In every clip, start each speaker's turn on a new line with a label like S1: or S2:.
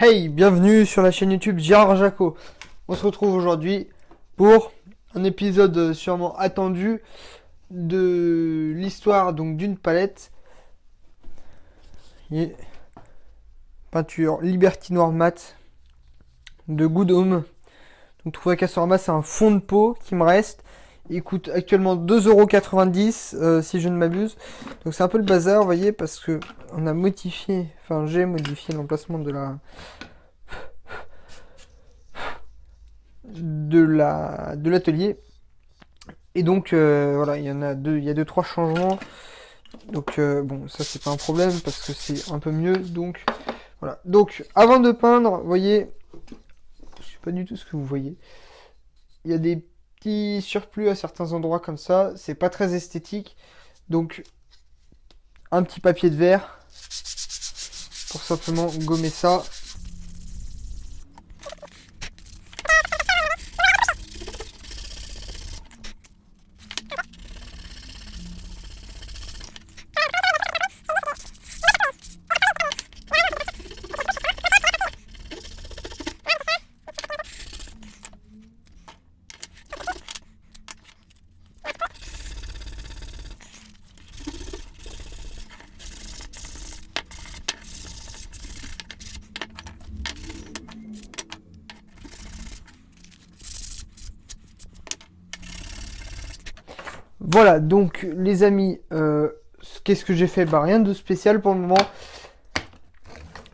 S1: Hey, bienvenue sur la chaîne YouTube Gérard Jaco. On se retrouve aujourd'hui pour un épisode sûrement attendu de l'histoire donc d'une palette. Et peinture Liberty Noir Mat de Good Home. Donc trouvé à Castorama, c'est un fond de peau qui me reste. Il coûte actuellement 2,90 € si je ne m'abuse. Donc c'est un peu le bazar, vous voyez, parce que on a modifié, enfin j'ai modifié l'emplacement de l'atelier. Et donc voilà, il y a deux trois changements. Donc bon, ça c'est pas un problème parce que c'est un peu mieux. Donc voilà. Donc avant de peindre, vous voyez, je sais pas du tout ce que vous voyez. Il y a des petits surplus à certains endroits comme ça, c'est pas très esthétique. Donc un petit papier de verre pour simplement gommer ça. Voilà, donc les amis, qu'est-ce que j'ai fait? Bah rien de spécial pour le moment.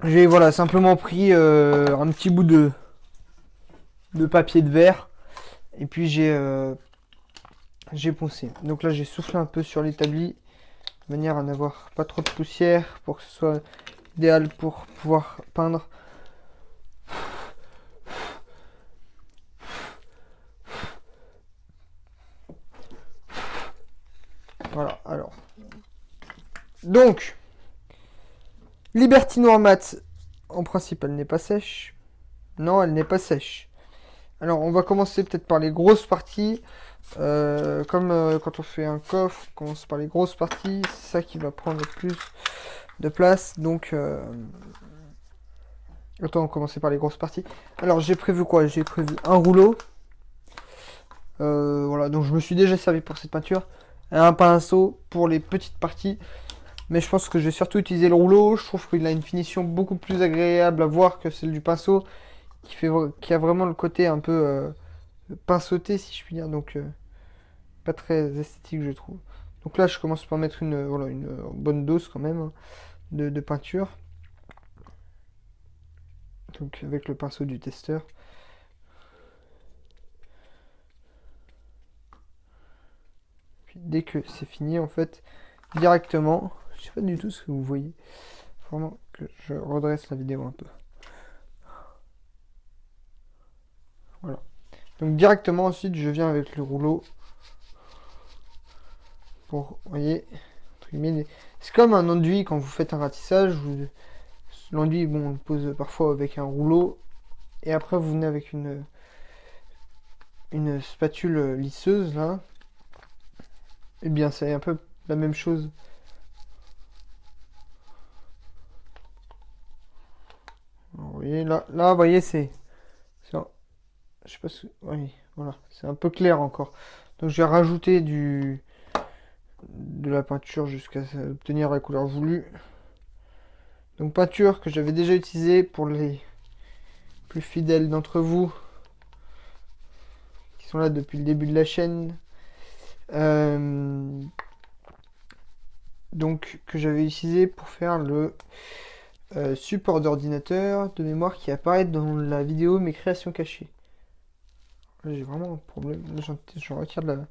S1: J'ai voilà simplement pris un petit bout de papier de verre et puis j'ai poncé. Donc là j'ai soufflé un peu sur l'établi de manière à n'avoir pas trop de poussière pour que ce soit idéal pour pouvoir peindre. Voilà, alors. Donc, Liberty Noir Mat, en principe, elle n'est pas sèche. Non, elle n'est pas sèche. Alors, on va commencer peut-être par les grosses parties. Comme quand on fait un coffre, on commence par les grosses parties. C'est ça qui va prendre le plus de place. Donc, autant commencer par les grosses parties. Alors, j'ai prévu quoi? J'ai prévu un rouleau. Voilà, donc je me suis déjà servi pour cette peinture. Un pinceau pour les petites parties, mais je pense que je vais surtout utiliser le rouleau. Je trouve qu'il a une finition beaucoup plus agréable à voir que celle du pinceau, qui a vraiment le côté un peu pinceauté, si je puis dire, donc pas très esthétique, je trouve. Donc là je commence par mettre une bonne dose quand même, hein, de peinture, donc avec le pinceau du testeur. Dès que c'est fini, en fait, directement, je sais pas du tout ce que vous voyez. Faut vraiment que je redresse la vidéo un peu. Voilà. Donc directement ensuite, je viens avec le rouleau pour, vous voyez, c'est comme un enduit quand vous faites un ratissage. L'enduit, bon, on le pose parfois avec un rouleau et après vous venez avec une spatule lisseuse là. Eh bien, c'est un peu la même chose. Alors, vous voyez, là, vous voyez, c'est... Je sais pas si... Oui, voilà. C'est un peu clair encore. Donc, je vais rajouter de la peinture jusqu'à obtenir la couleur voulue. Donc, peinture que j'avais déjà utilisée pour les plus fidèles d'entre vous, qui sont là depuis le début de la chaîne. Donc que j'avais utilisé pour faire le support d'ordinateur de mémoire qui apparaît dans la vidéo mes créations cachées. J'ai vraiment un problème, je retire de la...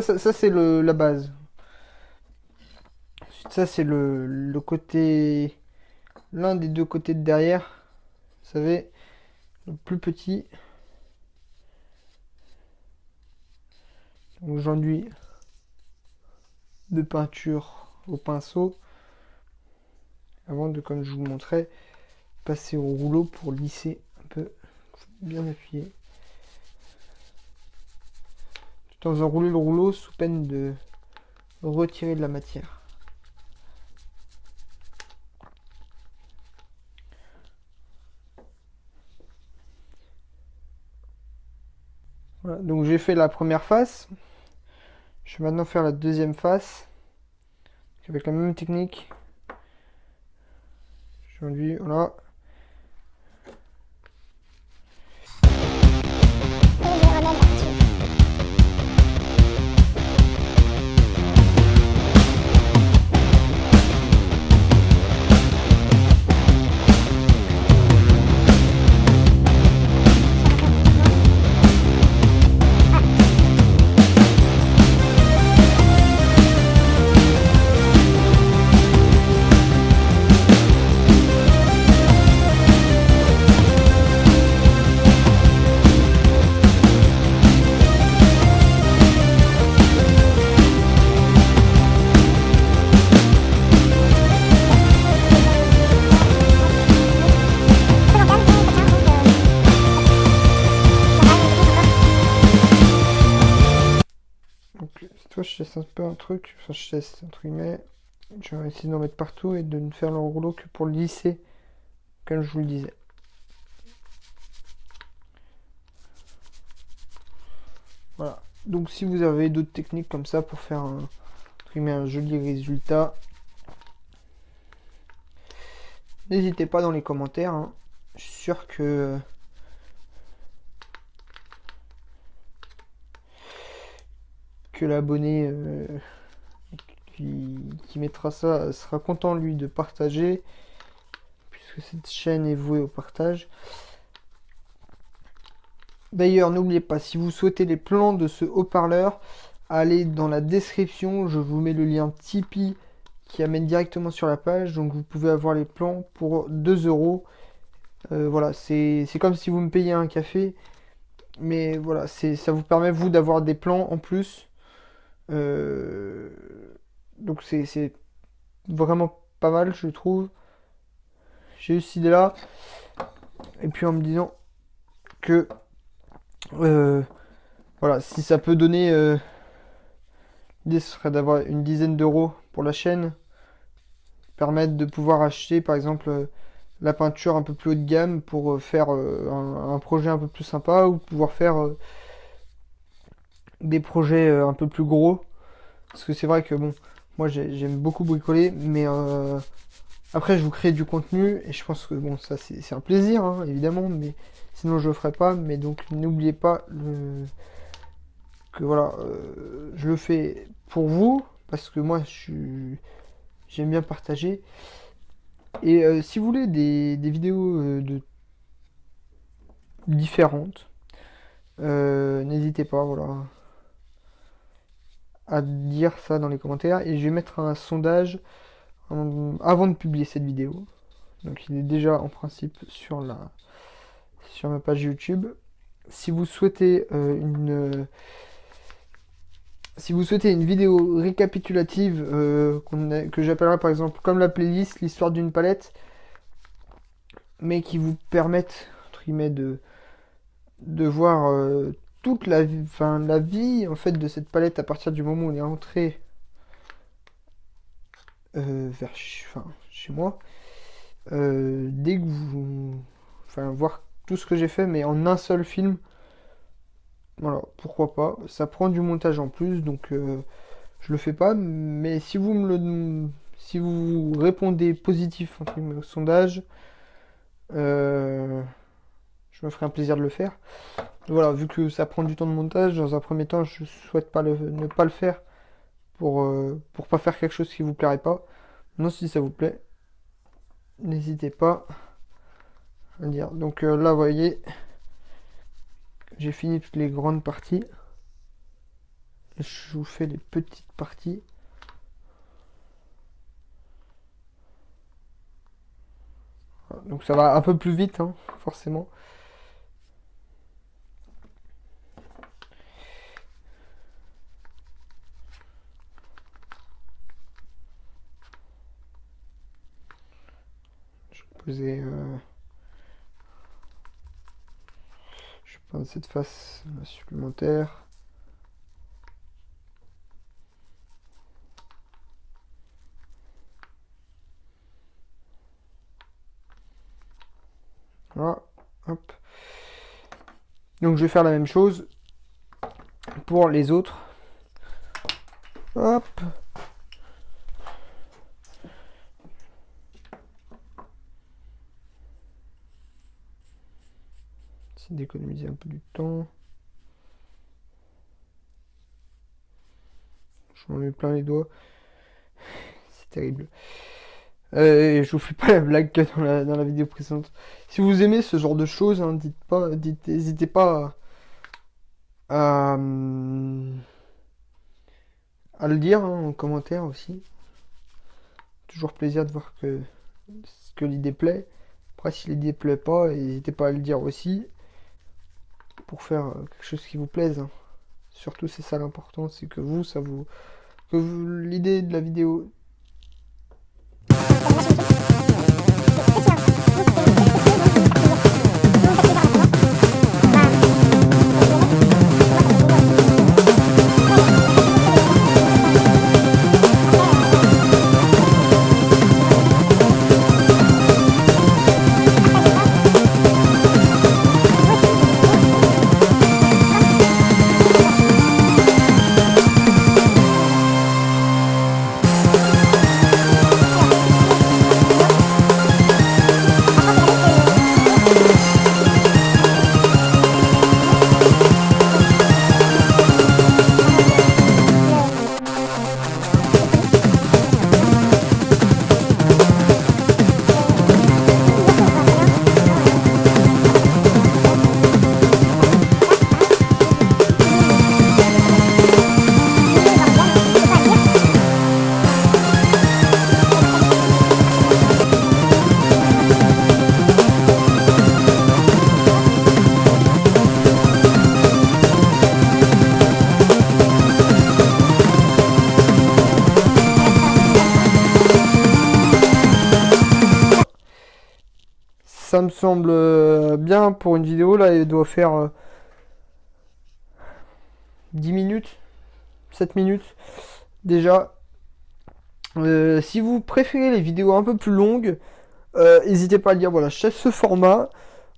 S1: ça c'est la base. Ensuite, ça c'est le côté, l'un des deux côtés de derrière. Vous savez, le plus petit. Donc j'enduis de peinture au pinceau avant de, comme je vous montrais, passer au rouleau pour lisser un peu, bien appuyer, tout en faisant rouler le rouleau sous peine de retirer de la matière. Voilà, donc j'ai fait la première face. Je vais maintenant faire la deuxième face avec la même technique. J'enduis, voilà. Cette fois, je teste un peu un truc. Enfin, je teste entre guillemets. Je vais essayer d'en mettre partout et de ne faire le rouleau que pour le lisser, comme je vous le disais. Voilà. Donc, si vous avez d'autres techniques comme ça pour faire un joli résultat, n'hésitez pas dans les commentaires. Hein. Je suis sûr que l'abonné qui mettra ça sera content lui de partager, puisque cette chaîne est vouée au partage. D'ailleurs, n'oubliez pas, si vous souhaitez les plans de ce haut-parleur, allez dans la description, je vous mets le lien Tipeee qui amène directement sur la page, donc vous pouvez avoir les plans pour 2 euros. Voilà, c'est comme si vous me payiez un café, mais voilà, ça vous permet vous d'avoir des plans en plus. Donc c'est vraiment pas mal, je trouve. J'ai eu cette idée là, et puis en me disant que voilà, si ça peut donner, l'idée ce serait d'avoir une dizaine d'euros pour la chaîne, permettre de pouvoir acheter par exemple la peinture un peu plus haut de gamme pour faire un projet un peu plus sympa, ou pouvoir faire des projets un peu plus gros. Parce que c'est vrai que bon, moi j'aime beaucoup bricoler, mais après je vous crée du contenu et je pense que bon, ça c'est un plaisir hein, évidemment, mais sinon je le ferai pas. Mais donc n'oubliez pas que voilà, je le fais pour vous parce que moi j'aime bien partager. Et si vous voulez des vidéos différentes, n'hésitez pas, voilà, à dire ça dans les commentaires. Et je vais mettre un sondage avant de publier cette vidéo. Donc il est déjà en principe sur ma page YouTube. Si vous souhaitez si vous souhaitez une vidéo récapitulative que j'appellerai par exemple comme la playlist, l'histoire d'une palette, mais qui vous permette entre guillemets de voir toute la vie en fait de cette palette à partir du moment où elle est entrée chez moi. Dès que vous voir tout ce que j'ai fait mais en un seul film, voilà, pourquoi pas. Ça prend du montage en plus, donc je le fais pas. Mais si si vous répondez positif entre guillemets, au sondage, je me ferai un plaisir de le faire. Voilà, vu que ça prend du temps de montage, dans un premier temps, je souhaite pas ne pas le faire pour pas faire quelque chose qui vous plairait pas. Non, si ça vous plaît, n'hésitez pas à dire. Donc là, vous voyez, j'ai fini toutes les grandes parties. Je vous fais les petites parties. Donc ça va un peu plus vite, hein, forcément. Je vais poser... je vais prendre cette face supplémentaire. Voilà, hop. Donc je vais faire la même chose pour les autres. Hop. C'est d'économiser un peu du temps. Je m'en mets plein les doigts. C'est terrible. Je vous fais pas la blague que dans la vidéo précédente. Si vous aimez ce genre de choses, hein, n'hésitez pas à le dire, hein, en commentaire aussi. Toujours plaisir de voir que l'idée plaît. Après, si l'idée plaît pas, n'hésitez pas à le dire aussi. Pour faire quelque chose qui vous plaise, hein. Surtout, c'est ça l'important, c'est que l'idée de la vidéo. Ça me semble bien pour une vidéo. Là, elle doit faire 10 minutes, 7 minutes déjà. Si vous préférez les vidéos un peu plus longues, n'hésitez pas à le dire. Voilà, je teste ce format.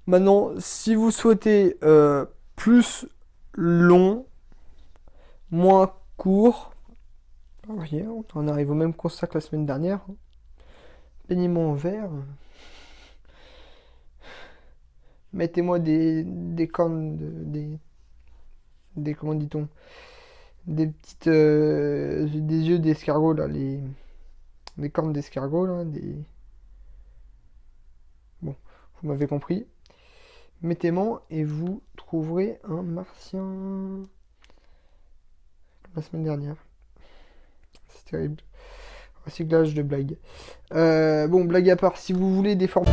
S1: Maintenant, si vous souhaitez plus long, moins court, vous voyez, on arrive au même constat que la semaine dernière. Peignement en vert. Mettez-moi des cornes, comment dit-on, des petites, des yeux d'escargot là, des cornes d'escargot là, bon, vous m'avez compris. Mettez-moi et vous trouverez un martien. Comme la semaine dernière. C'est terrible. Recyclage de blagues. Bon, blague à part, si vous voulez des formes.